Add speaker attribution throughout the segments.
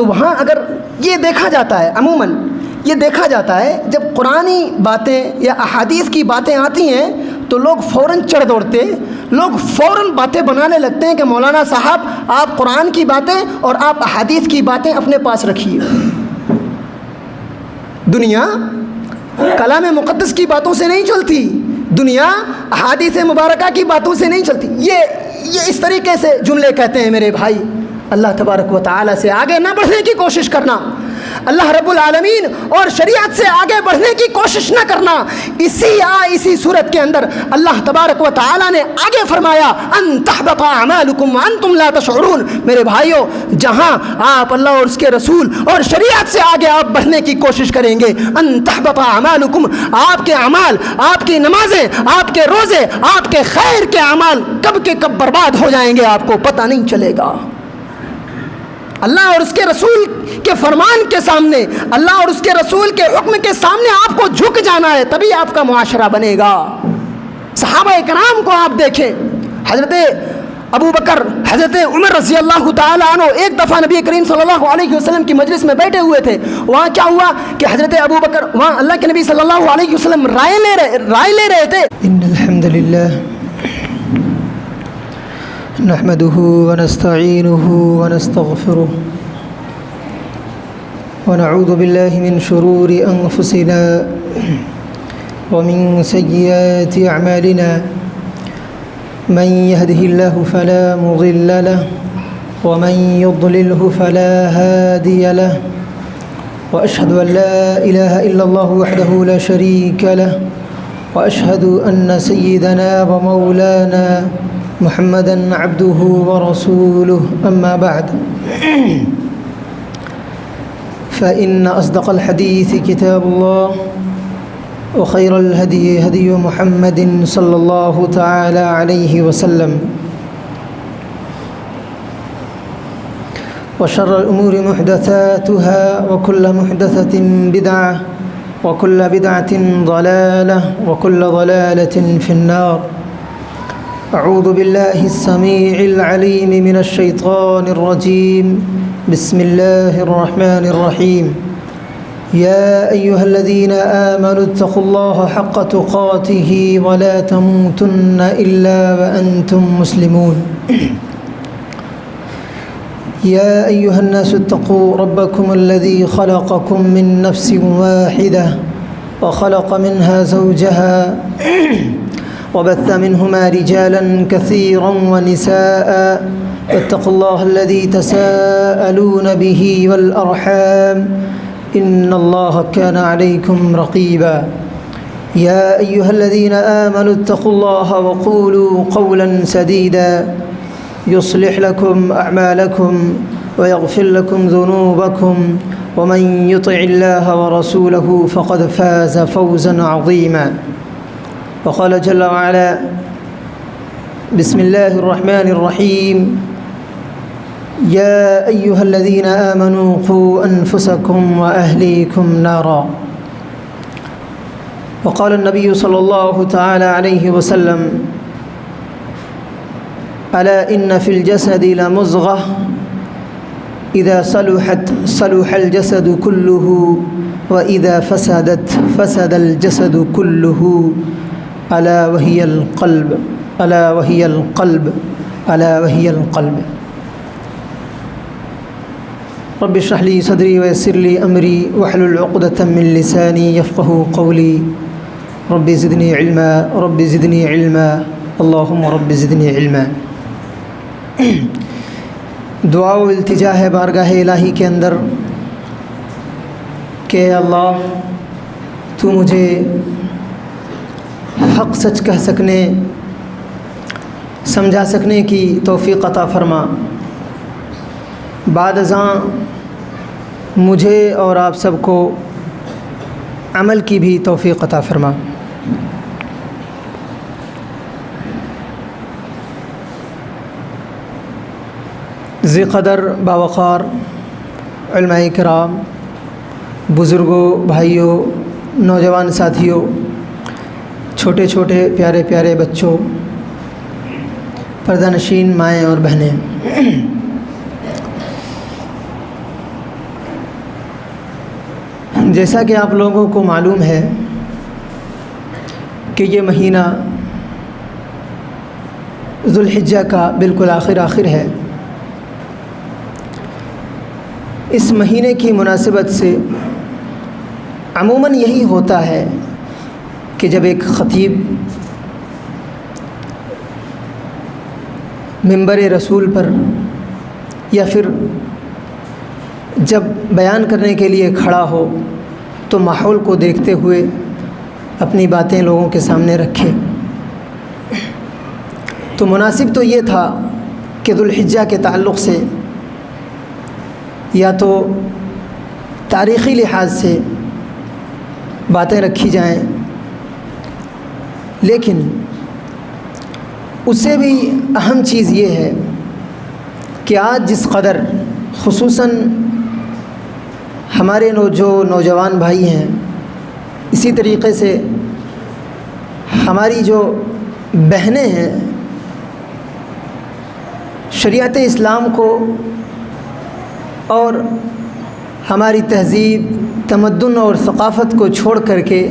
Speaker 1: تو وہاں اگر یہ دیکھا جاتا ہے، عموماً یہ دیکھا جاتا ہے جب قرآنی باتیں یا احادیث کی باتیں آتی ہیں تو لوگ فوراً چڑھ دوڑتے، لوگ فوراً باتیں بنانے لگتے ہیں کہ مولانا صاحب آپ قرآن کی باتیں اور آپ احادیث کی باتیں اپنے پاس رکھیے۔ دنیا کلام مقدس کی باتوں سے نہیں چلتی، دنیا احادیث مبارکہ کی باتوں سے نہیں چلتی۔ یہ اس طریقے سے جملے کہتے ہیں میرے بھائی۔ اللہ تبارک و تعالیٰ سے آگے نہ بڑھنے کی کوشش کرنا، اللہ رب العالمین اور شریعت سے آگے بڑھنے کی کوشش نہ کرنا۔ اسی صورت کے اندر اللہ تبارک و تعالیٰ نے آگے فرمایا ان تحبط اعمالکم وانتم لا تشعرون۔ میرے بھائیوں، جہاں آپ اللہ اور اس کے رسول اور شریعت سے آگے آپ بڑھنے کی کوشش کریں گے، ان تحبط اعمالکم، آپ کے اعمال، آپ کی نمازیں، آپ کے روزے، آپ کے خیر کے اعمال کب کے کب برباد ہو جائیں گے آپ کو پتہ نہیں چلے گا۔ اللہ اور اس کے رسول کے فرمان کے سامنے، اللہ اور اس کے رسول کے حکم کے سامنے آپ کو جھک جانا ہے، تبھی آپ کا معاشرہ بنے گا۔ صحابہ کرام کو آپ دیکھیں، حضرت ابو بکر، حضرت عمر رضی اللہ تعالیٰ عنہ ایک دفعہ نبی کریم صلی اللہ علیہ وسلم کی مجلس میں بیٹھے ہوئے تھے۔ وہاں کیا ہوا کہ حضرت ابو بکر، وہاں اللہ کے نبی صلی اللہ علیہ وسلم رائے لے رہے تھے۔
Speaker 2: ان الحمد للہ نحمده ونستعينه ونستغفره ونعوذ بالله من شرور أنفسنا ومن سيئات أعمالنا من يهده الله فلا مضل له ومن يضلله فلا هادي له وأشهد أن لا إله إلا الله وحده لا شريك له وأشهد أن سيدنا ومولانا محمدًا عبده ورسوله أما بعد فإن أصدق الحديث كتاب الله وخير الهدي هدي محمد صلى الله تعالى عليه وسلم وشر الأمور محدثاتها وكل محدثة بدعة وكل بدعة ضلالة وكل ضلالة في النار۔ أعوذ بالله السميع العليم من الشيطان الرجيم، بسم الله الرحمن الرحيم۔ يا أيها الذين آمنوا اتقوا الله حق تقاته ولا تموتن إلا وأنتم مسلمون۔ يا أيها الناس اتقوا ربكم الذي خلقكم من نفس واحدة وخلق منها زوجها وبث منهما رجالا كثيرا ونساء واتقوا الله الذي تساءلون به والأرحام إن الله كان عليكم رقيبا۔ يا أيها الذين آمنوا اتقوا الله وقولوا قولا سديدا يصلح لكم أعمالكم ويغفر لكم ذنوبكم ومن يطع الله ورسوله فقد فاز فوزا عظيما۔ وقال جل وعلا بسم الله الرحمن الرحيم يا أيها الذين آمنوا قوا أنفسكم وأهليكم نارا۔ وقال النبي صلى الله تعالى عليه وسلم ألا إن في الجسد لمضغة إذا صلحت صلح الجسد كله وإذا فسدت فسد الجسد كله ألا وهي القلب ألا وهي القلب ألا وهي القلب۔ رب اشرح لي صدري ويسر لي أمري واحلل عقدة من لساني يفقهوا قولي۔ رب زدني علما رب زدني علما اللهم رب زدني علما۔ دعا و التجا ہے بارگاہ الہی کے اندر کہ اللہ تو مجھے حق سچ کہہ سکنے، سمجھا سکنے کی توفیق عطا فرما۔ بعد ازاں مجھے اور آپ سب کو عمل کی بھی توفیق عطا فرما۔ ذی قدر باوقار علماء کرام، بزرگوں، بھائیوں، نوجوان ساتھیوں، چھوٹے چھوٹے پیارے پیارے بچوں، پردہ نشین مائیں اور بہنیں، جیسا کہ آپ لوگوں کو معلوم ہے کہ یہ مہینہ ذوالحجہ کا بالکل آخر ہے۔ اس مہینے کی مناسبت سے عموماً یہی ہوتا ہے کہ جب ایک خطیب منبر رسول پر یا پھر جب بیان کرنے کے لیے کھڑا ہو تو ماحول کو دیکھتے ہوئے اپنی باتیں لوگوں کے سامنے رکھے۔ تو مناسب تو یہ تھا کہ ذوالحجہ کے تعلق سے یا تو تاریخی لحاظ سے باتیں رکھی جائیں، لیکن اس سے بھی اہم چیز یہ ہے کہ آج جس قدر خصوصاً ہمارے جو نوجوان بھائی ہیں، اسی طریقے سے ہماری جو بہنیں ہیں، شریعت اسلام کو اور ہماری تہذیب، تمدن اور ثقافت کو چھوڑ کر کے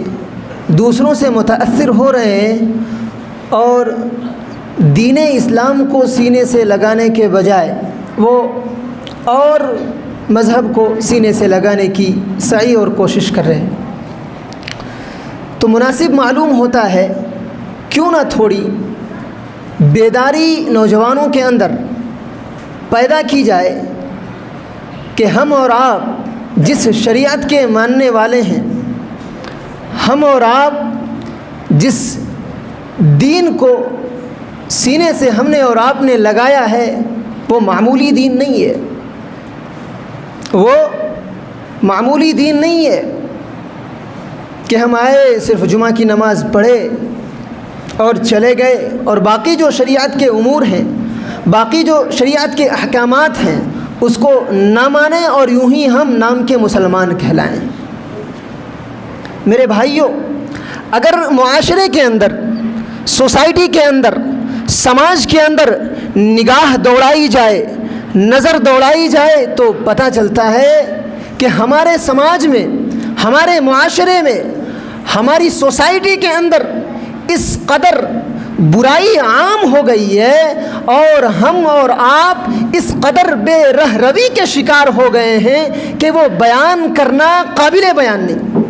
Speaker 2: دوسروں سے متاثر ہو رہے ہیں اور دین اسلام کو سینے سے لگانے کے بجائے وہ اور مذہب کو سینے سے لگانے کی سعی اور کوشش کر رہے ہیں۔ تو مناسب معلوم ہوتا ہے کیوں نہ تھوڑی بیداری نوجوانوں کے اندر پیدا کی جائے کہ ہم اور آپ جس شریعت کے ماننے والے ہیں، ہم اور آپ جس دین کو سینے سے ہم نے اور آپ نے لگایا ہے وہ معمولی دین نہیں ہے، وہ معمولی دین نہیں ہے کہ ہم آئے صرف جمعہ کی نماز پڑھے اور چلے گئے اور باقی جو شریعت کے امور ہیں، باقی جو شریعت کے احکامات ہیں اس کو نہ مانیں اور یوں ہی ہم نام کے مسلمان کہلائیں۔ میرے بھائیوں، اگر معاشرے کے اندر، سوسائٹی کے اندر، سماج کے اندر نگاہ دوڑائی جائے، نظر دوڑائی جائے تو پتہ چلتا ہے کہ ہمارے سماج میں، ہمارے معاشرے میں، ہماری سوسائٹی کے اندر اس قدر برائی عام ہو گئی ہے اور ہم اور آپ اس قدر بے رہ روی کے شکار ہو گئے ہیں کہ وہ بیان کرنا قابل بیان نہیں۔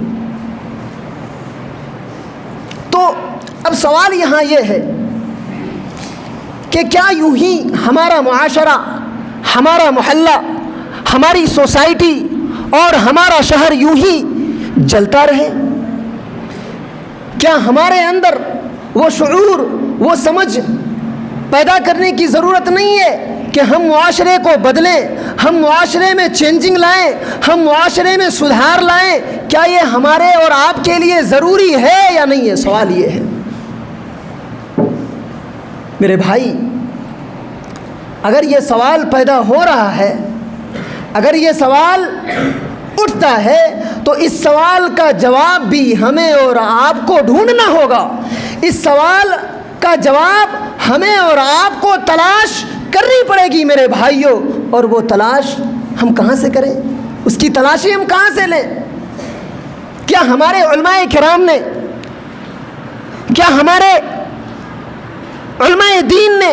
Speaker 2: تو اب سوال یہاں یہ ہے کہ کیا یوں ہی ہمارا معاشرہ، ہمارا محلہ، ہماری سوسائٹی اور ہمارا شہر یوں ہی جلتا رہے؟ کیا ہمارے اندر وہ شعور، وہ سمجھ پیدا کرنے کی ضرورت نہیں ہے کہ ہم معاشرے کو بدلیں، ہم معاشرے میں چینجنگ لائیں، ہم معاشرے میں سدھار لائیں؟ کیا یہ ہمارے اور آپ کے لیے ضروری ہے یا نہیں ہے؟ سوال یہ ہے میرے بھائی۔ اگر یہ سوال پیدا ہو رہا ہے، اگر یہ سوال اٹھتا ہے تو اس سوال کا جواب بھی ہمیں اور آپ کو ڈھونڈنا ہوگا۔ اس سوال کا جواب ہمیں اور آپ کو تلاش کرنی پڑے گی میرے بھائیوں، اور وہ تلاش ہم کہاں سے کریں؟ اس کی تلاشی ہم کہاں سے لیں؟ کیا ہمارے علماء کرام نے، کیا ہمارے علماء دین نے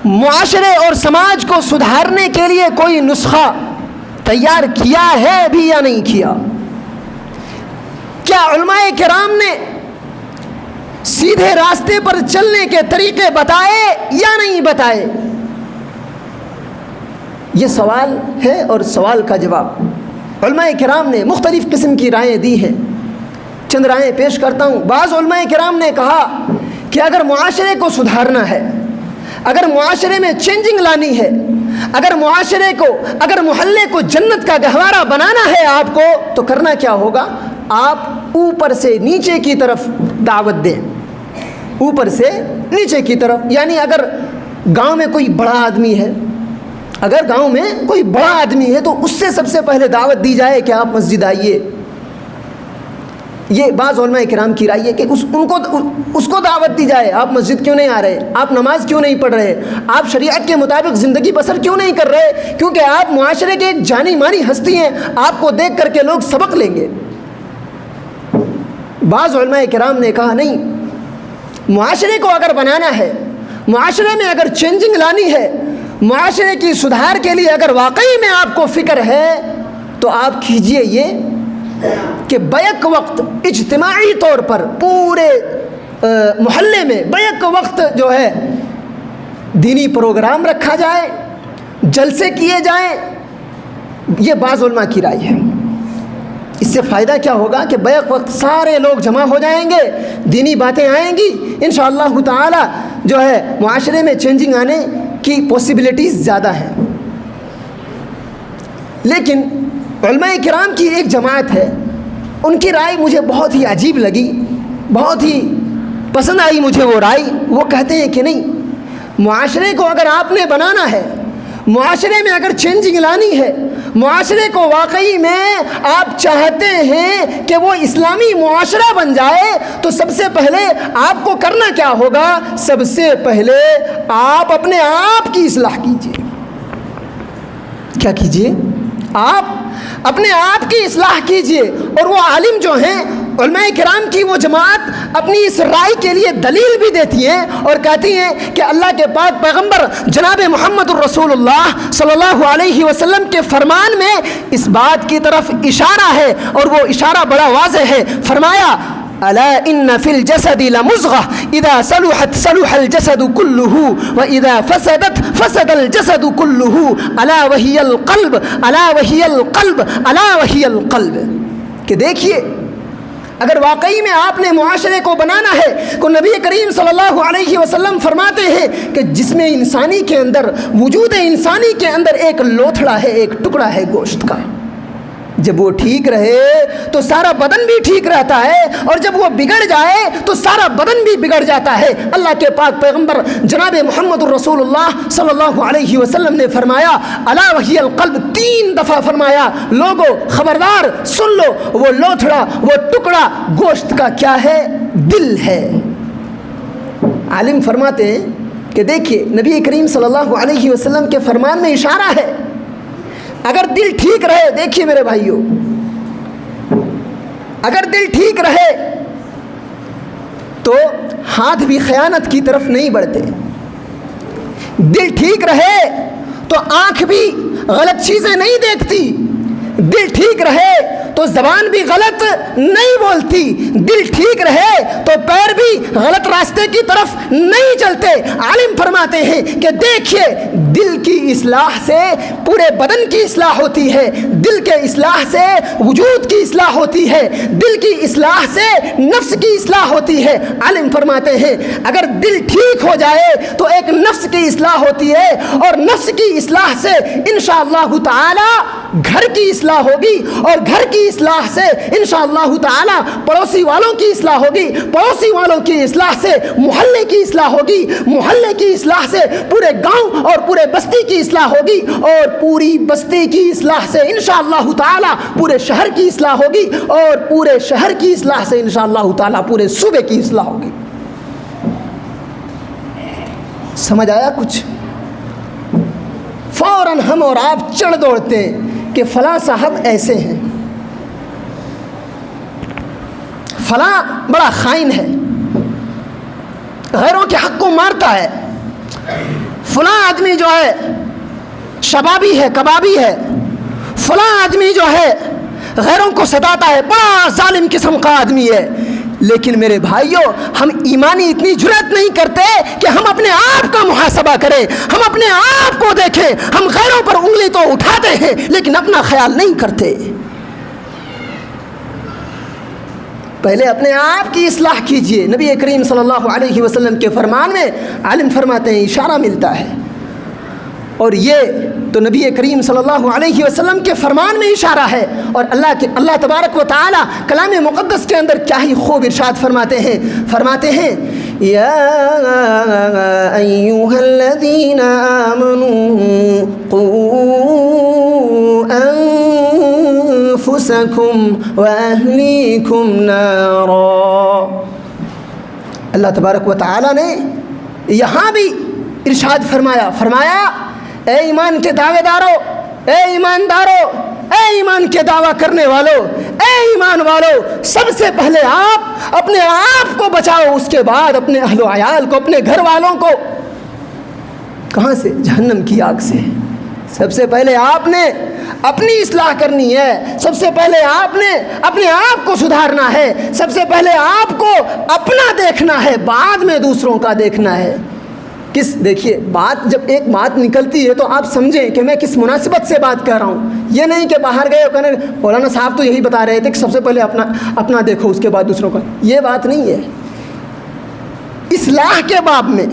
Speaker 2: معاشرے اور سماج کو سدھارنے کے لیے کوئی نسخہ تیار کیا ہے بھی یا نہیں کیا؟ کیا علماء کرام نے سیدھے راستے پر چلنے کے طریقے بتائے یا نہیں بتائے؟ یہ سوال ہے اور سوال کا جواب علماء کرام نے مختلف قسم کی رائیں دی ہیں۔ چند رائیں پیش کرتا ہوں۔ بعض علماء کرام نے کہا کہ اگر معاشرے کو سدھارنا ہے، اگر معاشرے میں چینجنگ لانی ہے، اگر معاشرے کو، اگر محلے کو جنت کا گہوارہ بنانا ہے آپ کو، تو کرنا کیا ہوگا؟ آپ اوپر سے نیچے کی طرف دعوت دیں، اوپر سے نیچے کی طرف۔ یعنی اگر گاؤں میں کوئی بڑا آدمی ہے، اگر گاؤں میں کوئی بڑا آدمی ہے تو اس سے سب سے پہلے دعوت دی جائے کہ آپ مسجد آئیے۔
Speaker 1: یہ بعض علماء کرام کی رائے ہے کہ اس کو دعوت دی جائے، آپ مسجد کیوں نہیں آ رہے، آپ نماز کیوں نہیں پڑھ رہے، آپ شریعت کے مطابق زندگی بسر کیوں نہیں کر رہے، کیونکہ آپ معاشرے کے ایک جانی مانی ہستی ہیں، آپ کو دیکھ کر کے لوگ سبق لیں گے۔ بعض علماء کرام نے کہا نہیں، معاشرے کو اگر بنانا ہے، معاشرے میں اگر چینجنگ لانی ہے، معاشرے کی سدھار کے لیے اگر واقعی میں آپ کو فکر ہے تو آپ کیجئے یہ کہ بیک وقت اجتماعی طور پر پورے محلے میں بیک وقت جو ہے دینی پروگرام رکھا جائے، جلسے کیے جائیں۔ یہ بعض علماء کی رائے ہے۔ اس سے فائدہ کیا ہوگا کہ بیک وقت سارے لوگ جمع ہو جائیں گے، دینی باتیں آئیں گی، انشاءاللہ تعالی جو ہے معاشرے میں چینجنگ آنے کی پاسبلٹیز زیادہ ہیں۔ لیکن علماء کرام کی ایک جماعت ہے، ان کی رائے مجھے بہت ہی عجیب لگی، بہت ہی پسند آئی مجھے وہ رائے۔ وہ کہتے ہیں کہ نہیں، معاشرے کو اگر آپ نے بنانا ہے، معاشرے میں اگر چینجنگ لانی ہے، معاشرے کو واقعی میں آپ چاہتے ہیں کہ وہ اسلامی معاشرہ بن جائے، تو سب سے پہلے آپ کو کرنا کیا ہوگا؟ سب سے پہلے آپ اپنے آپ کی اصلاح کیجیے۔ کیا کیجیے؟ آپ اپنے آپ کی اصلاح کیجیے۔ اور وہ عالم جو ہیں، علماء کرام کی وہ جماعت اپنی اس رائے کے لیے دلیل بھی دیتی ہیں اور کہتی ہیں کہ اللہ کے پاک پیغمبر جناب محمد الرسول اللہ صلی اللہ علیہ وسلم کے فرمان میں اس بات کی طرف اشارہ ہے، اور وہ اشارہ بڑا واضح ہے۔ فرمایا الا ان فی الجسد لمضغہ اذا صلحت صلح الجسد كله واذا فسدت فسد الجسد كله الا وهي القلب الا وهي القلب الا وهي القلب۔ کہ دیکھیے، اگر واقعی میں آپ نے معاشرے کو بنانا ہے تو نبی کریم صلی اللہ علیہ وسلم فرماتے ہیں کہ جسم انسانی کے اندر، وجود انسانی کے اندر ایک لوتھڑا ہے، ایک ٹکڑا ہے گوشت کا۔ جب وہ ٹھیک رہے تو سارا بدن بھی ٹھیک رہتا ہے، اور جب وہ بگڑ جائے تو سارا بدن بھی بگڑ جاتا ہے۔ اللہ کے پاک پیغمبر جناب محمد الرسول اللہ صلی اللہ علیہ وسلم نے فرمایا الا وہی القلب، 3 دفعہ فرمایا۔ لوگوں خبردار سن لو، وہ لوتھڑا، وہ ٹکڑا گوشت کا کیا ہے؟ دل ہے۔ عالم فرماتے ہیں کہ دیکھیے، نبی کریم صلی اللہ علیہ وسلم کے فرمان میں اشارہ ہے، اگر دل ٹھیک رہے، دیکھیے میرے بھائیوں، اگر دل ٹھیک رہے تو ہاتھ بھی خیانت کی طرف نہیں بڑھتے، دل ٹھیک رہے تو آنکھ بھی غلط چیزیں نہیں دیکھتی، دل ٹھیک رہے تو زبان بھی غلط نہیں بولتی، دل ٹھیک رہے تو پیر بھی غلط راستے کی طرف نہیں چلتے۔ عالم فرماتے ہیں کہ دیکھیے، دل کی اصلاح سے پورے بدن کی اصلاح ہوتی ہے، دل کے اصلاح سے وجود کی اصلاح ہوتی ہے، دل کی اصلاح سے نفس کی اصلاح ہوتی ہے۔ عالم فرماتے ہیں اگر دل ٹھیک ہو جائے تو ایک نفس کی اصلاح ہوتی ہے، اور نفس کی اصلاح سے انشاءاللہ تعالی گھر کی اصلاح ہوگی، اور گھر کی اصلاح سے انشاءاللہ تعالی پڑوسی والوں کی اصلاح ہوگی، پڑوسی والوں کی اصلاح سے محلے کی اصلاح ہوگی، محلے کی اصلاح سے پورے گاؤں اور پورے بستی کی اصلاح ہوگی، اور پوری بستی کی اصلاح سے انشاءاللہ تعالی پورے شہر کی اصلاح ہوگی، اور پورے شہر کی اصلاح سے انشاءاللہ تعالی پورے صوبے کی اصلاح ہوگی۔ سمجھ آیا کچھ؟ فوراً ہم اور آپ چڑھ دوڑتے کہ فلاں صاحب ایسے ہیں، فلاں بڑا خائن ہے، غیروں کے حق کو مارتا ہے، فلاں آدمی جو ہے شبابی ہے، کبابی ہے، فلاں آدمی جو ہے غیروں کو ستاتا ہے، بڑا ظالم قسم کا آدمی ہے۔ لیکن میرے بھائیوں، ہم ایمانی اتنی جرأت نہیں کرتے کہ ہم اپنے آپ کا محاسبہ کریں، ہم اپنے آپ کو دیکھیں۔ ہم غیروں پر انگلی تو اٹھاتے ہیں لیکن اپنا خیال نہیں کرتے۔ پہلے اپنے آپ کی اصلاح کیجئے۔ نبی کریم صلی اللہ علیہ وسلم کے فرمان میں عالم فرماتے ہیں اشارہ ملتا ہے، اور یہ تو نبی کریم صلی اللہ علیہ وسلم کے فرمان میں اشارہ ہے، اور اللہ تبارک و تعالی کلام مقدس کے اندر کیا ہی خوب ارشاد فرماتے ہیں یا ایھا الذین آمنوا قوا أنفسكم وأهليكم نارا۔ اللہ تبارک و تعالیٰ نے یہاں بھی ارشاد فرمایا اے ایمان کے دعوے دارو، اے ایماندارو، اے ایمان کے دعویٰ کرنے والو، اے ایمان والو، سب سے پہلے آپ اپنے آپ کو بچاؤ، اس کے بعد اپنے اہل و عیال کو، اپنے گھر والوں کو۔ کہاں سے؟ جہنم کی آگ سے۔ سب سے پہلے آپ نے اپنی اصلاح کرنی ہے، سب سے پہلے آپ نے اپنے آپ کو سدھارنا ہے، سب سے پہلے آپ کو اپنا دیکھنا ہے، بعد میں دوسروں کا دیکھنا ہے۔ دیکھیے جب ایک بات نکلتی ہے تو آپ سمجھیں کہ میں کس مناسبت سے بات کر رہا ہوں۔ یہ نہیں کہ باہر گئے کہنے مولانا صاحب تو یہی بتا رہے تھے کہ سب سے پہلے اپنا دیکھو، اس کے بعد دوسروں کا۔ یہ بات نہیں ہے۔ اصلاح کے باب میں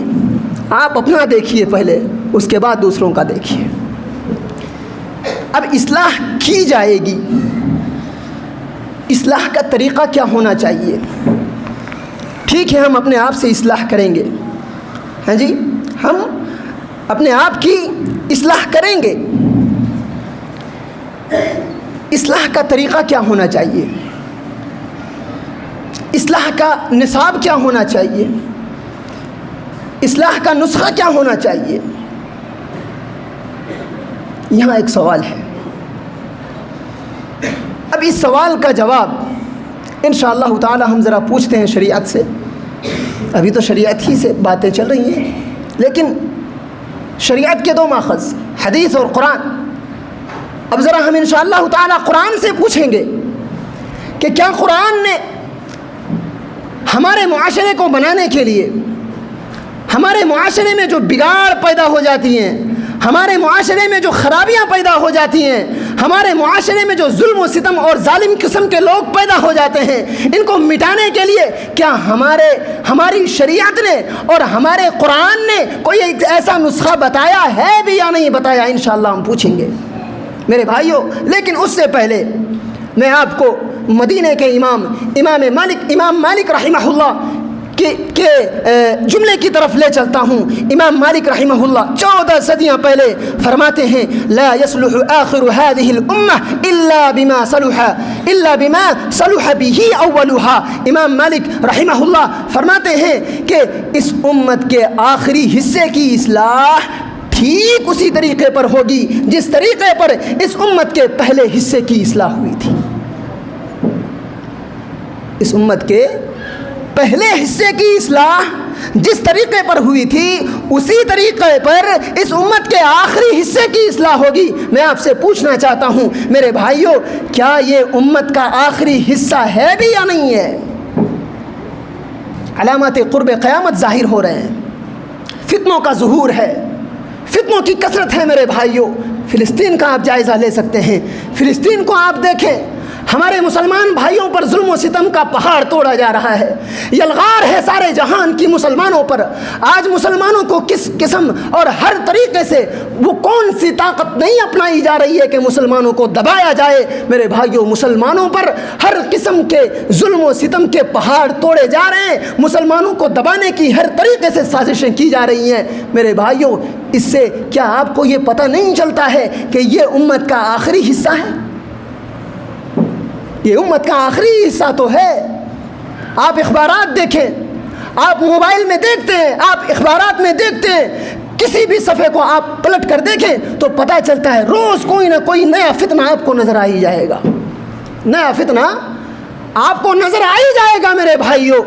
Speaker 1: آپ اپنا دیکھیے پہلے، اس کے بعد دوسروں کا دیکھیے۔ اب اصلاح کی جائے گی، اصلاح کا طریقہ کیا ہونا چاہیے؟ ٹھیک ہے، ہم اپنے آپ سے اصلاح کریں گے، ہاں جی، ہم اپنے آپ کی اصلاح کریں گے۔ اصلاح کا طریقہ کیا ہونا چاہیے؟ اصلاح کا نصاب کیا ہونا چاہیے؟ اصلاح کا نسخہ کیا ہونا چاہیے؟ یہاں ایک سوال ہے۔ اب اس سوال کا جواب انشاءاللہ تعالی ہم ذرا پوچھتے ہیں شریعت سے۔ ابھی تو شریعت ہی سے باتیں چل رہی ہیں، لیکن شریعت کے دو ماخذ حدیث اور قرآن۔ اب ذرا ہم انشاءاللہ تعالی قرآن سے پوچھیں گے کہ کیا قرآن نے ہمارے معاشرے کو بنانے کے لیے، ہمارے معاشرے میں جو بگاڑ پیدا ہو جاتی ہیں، ہمارے معاشرے میں جو خرابیاں پیدا ہو جاتی ہیں، ہمارے معاشرے میں جو ظلم و ستم اور ظالم قسم کے لوگ پیدا ہو جاتے ہیں، ان کو مٹانے کے لیے کیا ہماری شریعت نے اور ہمارے قرآن نے کوئی ایسا نسخہ بتایا ہے بھی یا نہیں بتایا؟ انشاءاللہ ہم پوچھیں گے میرے بھائیوں۔ لیکن اس سے پہلے میں آپ کو مدینے کے امام مالک رحمہ اللہ کے جملے کی طرف لے چلتا ہوں۔ امام مالک رحمہ اللہ 14 صدیاں پہلے فرماتے ہیں لا يصلح آخر هذه الامه الا بما صلح به اولها۔ امام مالک رحمہ اللہ فرماتے ہیں کہ اس امت کے آخری حصے کی اصلاح ٹھیک اسی طریقے پر ہوگی جس طریقے پر اس امت کے پہلے حصے کی اصلاح ہوئی تھی۔ اس امت کے پہلے حصے کی اصلاح جس طریقے پر ہوئی تھی اسی طریقے پر اس امت کے آخری حصے کی اصلاح ہوگی۔ میں آپ سے پوچھنا چاہتا ہوں میرے بھائیوں، کیا یہ امت کا آخری حصہ ہے بھی یا نہیں ہے؟ علامات قرب قیامت ظاہر ہو رہے ہیں، فتنوں کا ظہور ہے، فتنوں کی کثرت ہے میرے بھائیوں۔ فلسطین کا آپ جائزہ لے سکتے ہیں، فلسطین کو آپ دیکھیں، ہمارے مسلمان بھائیوں پر ظلم و ستم کا پہاڑ توڑا جا رہا ہے، یلغار ہے سارے جہان کی مسلمانوں پر۔ آج مسلمانوں کو کس قسم اور ہر طریقے سے وہ کون سی طاقت نہیں اپنائی جا رہی ہے کہ مسلمانوں کو دبایا جائے؟ میرے بھائیوں، مسلمانوں پر ہر قسم کے ظلم و ستم کے پہاڑ توڑے جا رہے ہیں، مسلمانوں کو دبانے کی ہر طریقے سے سازشیں کی جا رہی ہیں۔ میرے بھائیوں، اس سے کیا آپ کو یہ پتہ نہیں چلتا ہے کہ یہ امت کا آخری حصہ ہے؟ یہ امت کا آخری حصہ تو ہے۔ آپ اخبارات دیکھیں، آپ موبائل میں دیکھتے ہیں، آپ اخبارات میں دیکھتے ہیں، کسی بھی صفحے کو آپ پلٹ کر دیکھیں تو پتہ چلتا ہے روز کوئی نہ کوئی نیا فتنہ آپ کو نظر آ ہی جائے گا، نیا فتنہ آپ کو نظر آ ہی جائے گا میرے بھائیوں۔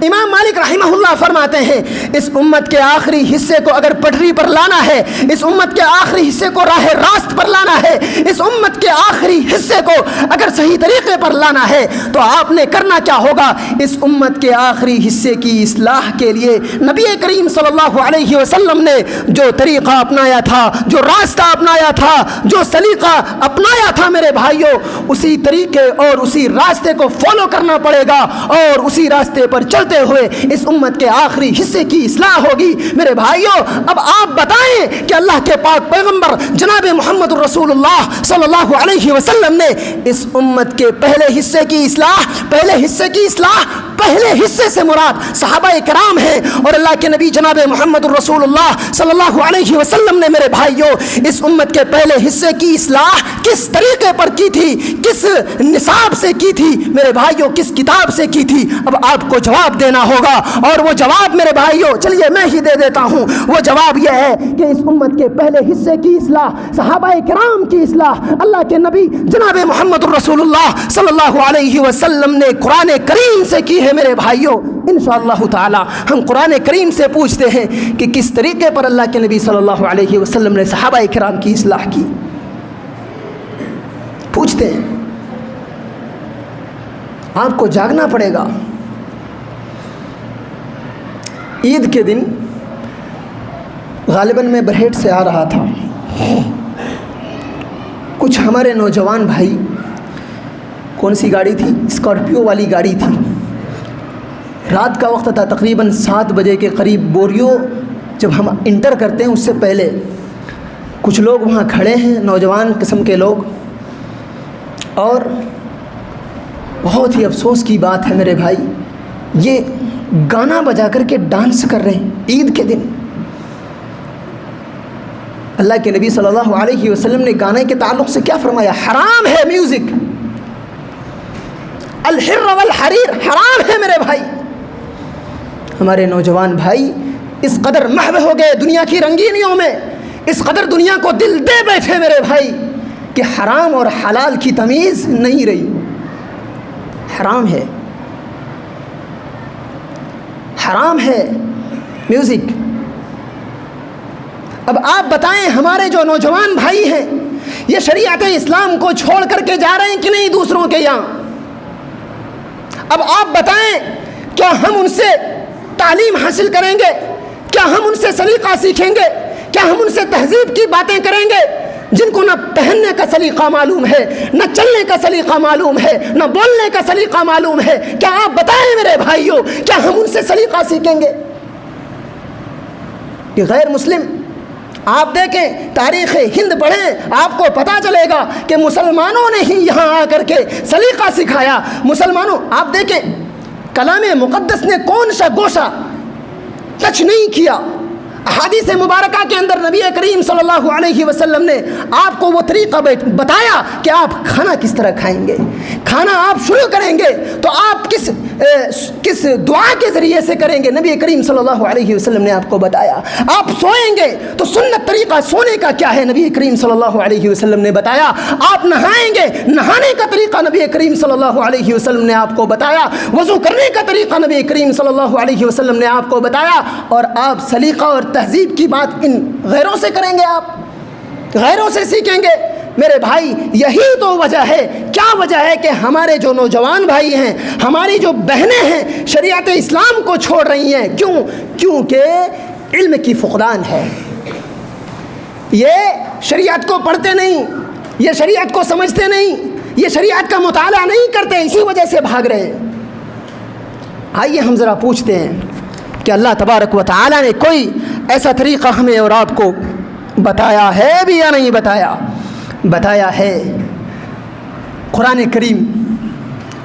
Speaker 1: امام مالک رحمہ اللہ فرماتے ہیں اس امت کے آخری حصے کو اگر پٹری پر لانا ہے، اس امت کے آخری حصے کو راہ راست پر لانا ہے، اس امت کے آخری حصے کو اگر صحیح طریقے پر لانا ہے تو آپ نے کرنا کیا ہوگا؟ اس امت کے آخری حصے کی اصلاح کے لیے نبی کریم صلی اللہ علیہ وسلم نے جو طریقہ اپنایا تھا، جو راستہ اپنایا تھا، جو سلیقہ اپنایا تھا میرے بھائیوں، اسی طریقے اور اسی راستے کو فالو کرنا پڑے گا اور اسی راستے پر چلتے ہوئے اس امت کے آخری حصے کی اصلاح ہوگی میرے بھائیوں۔ اب آپ بتائیں کہ اللہ کے پاک پیغمبر جناب محمد رسول اللہ صلی اللہ علیہ وسلم نے اس امت کے پہلے حصے کی اصلاح، پہلے حصے سے مراد صحابہ کرام ہیں اور اللہ کے نبی جناب محمد رسول اللہ صلی اللہ علیہ وسلم نے میرے بھائیوں اس امت کے پہلے حصے کی اصلاح کس طریقے عقیدے پر کی تھی، کس نصاب سے کی تھی میرے بھائیوں، کس کتاب سے کی تھی؟ اب آپ کو جواب دینا ہوگا، اور وہ جواب میرے بھائیوں چلیے میں ہی دے دیتا ہوں۔ وہ جواب یہ ہے کہ اس امت کے پہلے حصے کی اصلاح، صحابہ کرام کی اصلاح، اللہ کے نبی جناب محمد الرسول اللہ صلی اللہ علیہ وسلم نے قرآن کریم سے کی ہے میرے بھائیوں۔ انشاءاللہ تعالی ہم قرآن کریم سے پوچھتے ہیں کہ کس طریقے پر اللہ کے نبی صلی اللہ علیہ وسلم نے صحابہ کرام کی اصلاح کی، پوچھتے ہیں۔ آپ کو جاگنا پڑے گا۔ عید کے دن غالباً میں بریٹ سے آ رہا تھا، کچھ ہمارے نوجوان بھائی، کون سی گاڑی تھی؟ اسکارپیو والی گاڑی تھی، رات کا وقت تھا، تقریباً 7 بجے کے قریب۔ بوریو جب ہم انٹر کرتے ہیں اس سے پہلے کچھ لوگ وہاں کھڑے ہیں، نوجوان قسم کے لوگ، اور بہت ہی افسوس کی بات ہے میرے بھائی، یہ گانا بجا کر کے ڈانس کر رہے ہیں عید کے دن۔ اللہ کے نبی صلی اللہ علیہ وسلم نے گانے کے تعلق سے کیا فرمایا؟ حرام ہے میوزک، الحر والحریر حرام ہے میرے بھائی۔ ہمارے نوجوان بھائی اس قدر محو ہو گئے دنیا کی رنگینیوں میں، اس قدر دنیا کو دل دے بیٹھے میرے بھائی کہ حرام اور حلال کی تمیز نہیں رہی۔ حرام ہے، حرام ہے میوزک۔ اب آپ بتائیں ہمارے جو نوجوان بھائی ہیں یہ شریعت اسلام کو چھوڑ کر کے جا رہے ہیں کہ نہیں دوسروں کے یہاں؟ اب آپ بتائیں کیا ہم ان سے تعلیم حاصل کریں گے؟ کیا ہم ان سے سلیقہ سیکھیں گے؟ کیا ہم ان سے تہذیب کی باتیں کریں گے جن کو نہ پہننے کا سلیقہ معلوم ہے، نہ چلنے کا سلیقہ معلوم ہے، نہ بولنے کا سلیقہ معلوم ہے؟ کیا آپ بتائیں میرے بھائیوں کیا ہم ان سے سلیقہ سیکھیں گے؟ کہ غیر مسلم، آپ دیکھیں تاریخ ہند پڑھیں آپ کو پتہ چلے گا کہ مسلمانوں نے ہی یہاں آ کر کے سلیقہ سکھایا۔ مسلمانوں، آپ دیکھیں کلام مقدس نے کون سا گوشہ ٹچ نہیں کیا۔ احادیث مبارکہ کے اندر نبی کریم صلی اللہ علیہ وسلم نے آپ کو وہ طریقہ بتایا کہ آپ کھانا کس طرح کھائیں گے۔ کھانا آپ شروع کریں گے تو آپ کس دعا کے ذریعے سے کریں گے، نبی کریم صلی اللہ علیہ وسلم نے آپ کو بتایا۔ آپ سوئیں گے تو سنت طریقہ سونے کا کیا ہے، نبی کریم صلی اللہ علیہ وسلم نے بتایا۔ آپ نہائیں گے، نہانے کا طریقہ نبی کریم صلی اللہ علیہ وسلم نے آپ کو بتایا۔ وضو کرنے کا طریقہ نبی کریم صلی اللہ علیہ وسلم نے آپ کو بتایا۔ اور آپ سلیقہ اور تہذیب کی بات ان غیروں سے کریں گے، آپ غیروں سے سیکھیں گے۔ میرے بھائی یہی تو وجہ ہے، کیا وجہ ہے کہ ہمارے جو نوجوان بھائی ہیں، ہماری جو بہنیں ہیں شریعت اسلام کو چھوڑ رہی ہیں۔ کیوں؟ کیونکہ علم کی فقدان ہے۔ یہ شریعت کو پڑھتے نہیں، یہ شریعت کو سمجھتے نہیں، یہ شریعت کا مطالعہ نہیں کرتے، اسی وجہ سے بھاگ رہے ہیں۔ آئیے ہم ذرا پوچھتے ہیں کہ اللہ تبارک و تعالی نے کوئی ایسا طریقہ ہمیں اور آپ کو بتایا ہے بھی یا نہیں بتایا؟ بتایا ہے۔ قرآن کریم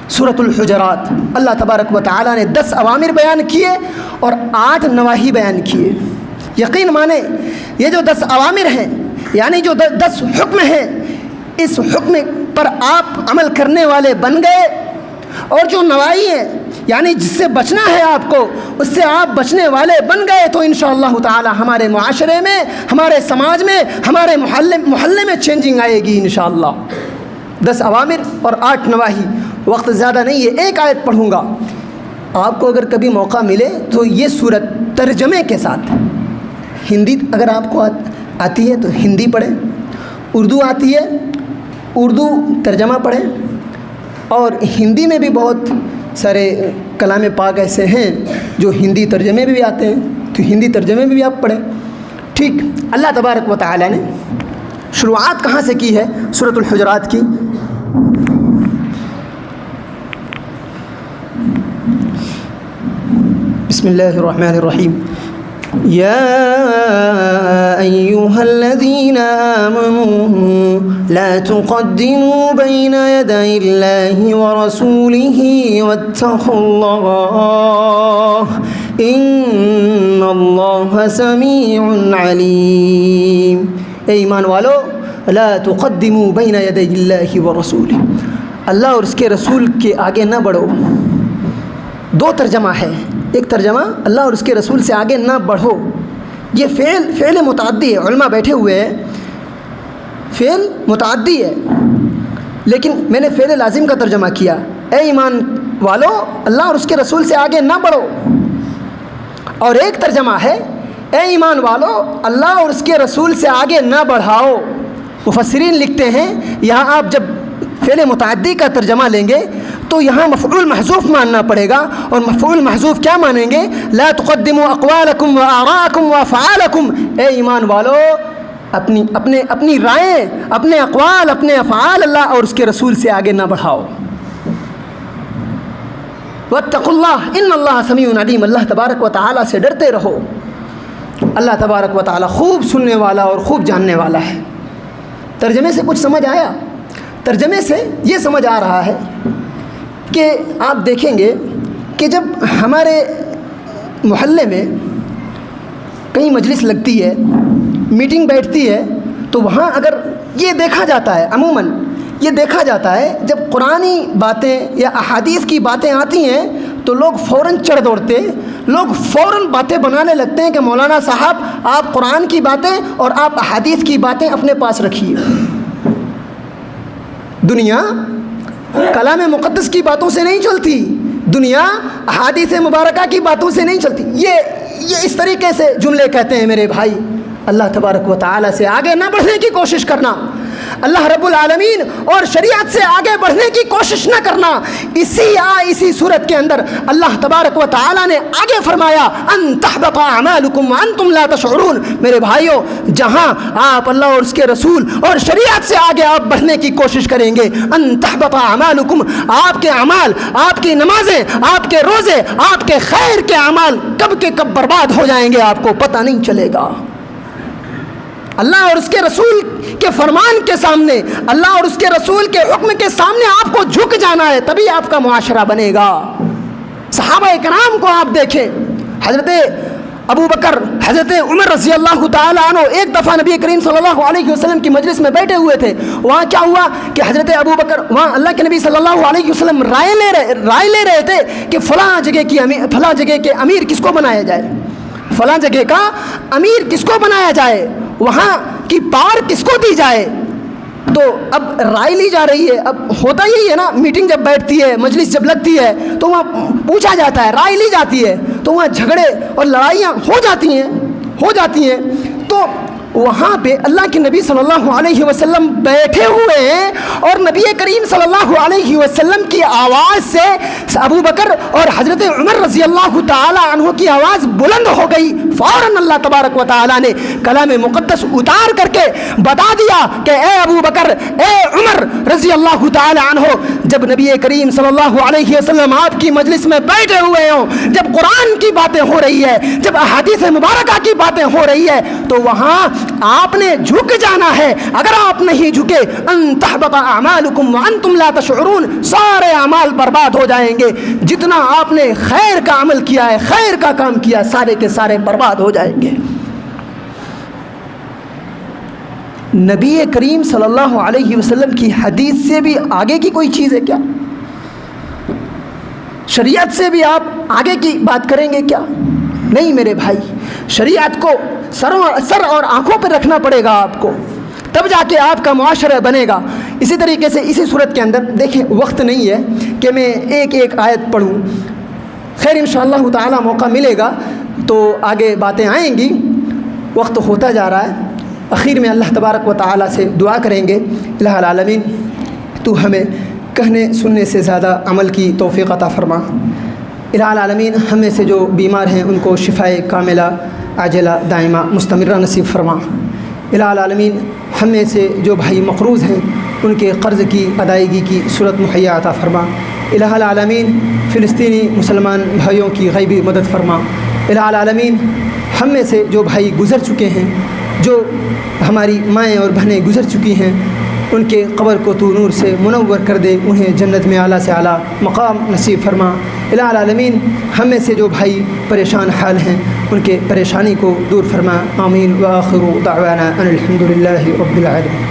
Speaker 1: سورۃ الحجرات اللہ تبارک و تعالی نے 10 اوامر بیان کیے اور 8 نواہی بیان کیے۔ یقین مانیں یہ جو 10 اوامر ہیں یعنی جو 10 حکم ہیں، اس حکم پر آپ عمل کرنے والے بن گئے، اور جو نواہی ہیں یعنی جس سے بچنا ہے آپ کو، اس سے آپ بچنے والے بن گئے تو انشاءاللہ تعالی ہمارے معاشرے میں، ہمارے سماج میں، ہمارے محلے میں چینجنگ آئے گی انشاءاللہ۔ 10 اوامر اور 8 نواہی۔ وقت زیادہ نہیں ہے، ایک آیت پڑھوں گا۔ آپ کو اگر کبھی موقع ملے تو یہ سورت ترجمے کے ساتھ، ہندی اگر آپ کو آتی ہے تو ہندی پڑھیں، اردو آتی ہے اردو ترجمہ پڑھیں، اور ہندی میں بھی بہت سارے کلام پاک ایسے ہیں جو ہندی ترجمے میں بھی آتے ہیں، تو ہندی ترجمے میں بھی آپ پڑھیں۔ ٹھیک، اللہ تبارک و تعالی نے شروعات کہاں سے کی ہے سورۃ الحجرات کی؟ بسم اللہ الرحمن الرحیم۔ یا ایہا الذین آمنوا لا تقدموا بین یدی اللہ ورسولہ واتقوا اللہ ان اللہ سمیع علیم۔ اے ایمان والو، لا تقدموا بین یدی اللہ ورسولہ، اللہ اور اس کے رسول کے آگے نہ بڑھو۔ دو ترجمہ ہے، ایک ترجمہ اللہ اور اس کے رسول سے آگے نہ بڑھو، یہ فعل متعدی ہے، علماء بیٹھے ہوئے ہیں، فعل متعدی ہے، لیکن میں نے فعل لازم کا ترجمہ کیا، اے ایمان والو اللہ اور اس کے رسول سے آگے نہ بڑھو۔ اور ایک ترجمہ ہے اے ایمان والو اللہ اور اس کے رسول سے آگے نہ بڑھاؤ۔ مفسرین لکھتے ہیں یہاں آپ جب فعل متعدی کا ترجمہ لیں گے تو یہاں مفعول محذوف ماننا پڑے گا، اور مفعول محذوف کیا مانیں گے؟ لا تقدموا اقوالکم وآراءکم وافعالکم، اے ایمان والو اپنی رائیں، اپنے اقوال، اپنے افعال اللہ اور اس کے رسول سے آگے نہ بڑھاؤ۔ واتقوا اللہ ان اللہ سمیع علیم، اللہ تبارک و تعالیٰ سے ڈرتے رہو، اللہ تبارک و تعالیٰ خوب سننے والا اور خوب جاننے والا ہے۔ ترجمے سے کچھ سمجھ آیا؟ ترجمے سے یہ سمجھ آ رہا ہے کہ آپ دیکھیں گے کہ جب ہمارے محلے میں کہیں مجلس لگتی ہے، میٹنگ بیٹھتی ہے، تو وہاں اگر یہ دیکھا جاتا ہے، عموماً یہ دیکھا جاتا ہے جب قرآنی باتیں یا احادیث کی باتیں آتی ہیں تو لوگ فوراً چڑھ دوڑتے، لوگ فوراً باتیں بنانے لگتے ہیں کہ مولانا صاحب آپ قرآن کی باتیں اور آپ احادیث کی باتیں اپنے پاس رکھیے۔ دنیا کلام مقدس کی باتوں سے نہیں چلتی، دنیا احادیث مبارکہ کی باتوں سے نہیں چلتی۔ یہ اس طریقے سے جملے کہتے ہیں میرے بھائی، اللہ تبارک و تعالیٰ سے آگے نہ بڑھنے کی کوشش کرنا، اللہ رب العالمین اور شریعت سے آگے بڑھنے کی کوشش نہ کرنا۔ اسی صورت کے اندر اللہ تبارک و تعالیٰ نے آگے فرمایا ان تحبط اعمالکم وانتم لا تشعرون۔ میرے بھائیوں، جہاں آپ اللہ اور اس کے رسول اور شریعت سے آگے آپ بڑھنے کی کوشش کریں گے، ان تحبط اعمالکم، آپ کے اعمال، آپ کی نمازیں، آپ کے روزے، آپ کے خیر کے اعمال کب کے کب برباد ہو جائیں گے آپ کو پتہ نہیں چلے گا۔ اللہ اور اس کے رسول کے فرمان کے سامنے، اللہ اور اس کے رسول کے حکم کے سامنے آپ کو جھک جانا ہے، تبھی آپ کا معاشرہ بنے گا۔ صحابہ کرام کو آپ دیکھیں، حضرت ابو بکر، حضرت عمر رضی اللہ تعالیٰ عنہ ایک دفعہ نبی کریم صلی اللہ علیہ وسلم کی مجلس میں بیٹھے ہوئے تھے۔ وہاں کیا ہوا کہ حضرت ابو بکر، وہاں اللہ کے نبی صلی اللہ علیہ وسلم رائے لے رہے تھے کہ فلاں جگہ کے امیر کس کو بنایا جائے، فلاں جگہ کا امیر کس کو بنایا جائے، وہاں کی پار کس کو دی جائے۔ تو اب رائے لی جا رہی ہے۔ اب ہوتا یہی ہے نا، میٹنگ جب بیٹھتی ہے، مجلس جب لگتی ہے تو وہاں پوچھا جاتا ہے، رائے لی جاتی ہے، تو وہاں جھگڑے اور لڑائیاں ہو جاتی ہیں۔ تو وہاں پہ اللہ کے نبی صلی اللہ علیہ وسلم بیٹھے ہوئے ہیں، اور نبی کریم صلی اللہ علیہ وسلم کی آواز سے ابو بکر اور حضرت عمر رضی اللہ تعالی عنہ کی آواز بلند ہو گئی۔ فوراً اللہ تبارک و تعالیٰ نے کلام مقدس اتار کر کے بتا دیا کہ اے ابو بکر، اے عمر رضی اللہ تعالی عنہ، جب نبی کریم صلی اللہ علیہ وسلم آپ کی مجلس میں بیٹھے ہوئے ہوں، جب قرآن کی باتیں ہو رہی ہے، جب احادیث مبارکہ کی باتیں ہو رہی ہے، تو وہاں آپ نے جھک جانا ہے۔ اگر آپ نہیں جھکے، ان تحبط اعمالکم وانتم لا تشعرون، سارے اعمال برباد ہو جائیں گے۔ جتنا آپ نے خیر کا عمل کیا ہے، خیر کا کام کیا، سارے کے سارے برباد ہو جائیں گے۔ نبی کریم صلی اللہ علیہ وسلم کی حدیث سے بھی آگے کی کوئی چیز ہے کیا؟ شریعت سے بھی آپ آگے کی بات کریں گے کیا؟ نہیں میرے بھائی، شریعت کو سر اور آنکھوں پہ رکھنا پڑے گا آپ کو، تب جا کے آپ کا معاشرہ بنے گا۔ اسی طریقے سے اسی صورت کے اندر دیکھیں، وقت نہیں ہے کہ میں ایک آیت پڑھوں، خیر انشاءاللہ تعالی موقع ملے گا تو آگے باتیں آئیں گی، وقت ہوتا جا رہا ہے۔ اخیر میں اللہ تبارک و تعالی سے دعا کریں گے، الہ العالمین تو ہمیں کہنے سننے سے زیادہ عمل کی توفیق عطا فرما۔ الہ العالمین ہم میں سے جو بیمار ہیں ان کو شفائے کاملہ عاجلہ دائمہ مستمرہ نصیب فرما۔ الہ العالمین ہم میں سے جو بھائی مقروض ہیں ان کے قرض کی ادائیگی کی صورت مہیا عطا فرما۔ الہ العالمین فلسطینی مسلمان بھائیوں کی غیبی مدد فرما۔ الہ العالمین ہم میں سے جو بھائی گزر چکے ہیں، جو ہماری مائیں اور بہنیں گزر چکی ہیں، ان کے قبر کو تو نور سے منور کر دے، انہیں جنت میں اعلیٰ سے اعلیٰ مقام نصیب فرما۔ الہ العالمین ہم میں سے جو بھائی پریشان حال ہیں ان کے پریشانی کو دور فرما۔ آمین۔ وآخر دعوانا ان الحمد للہ رب العالمین۔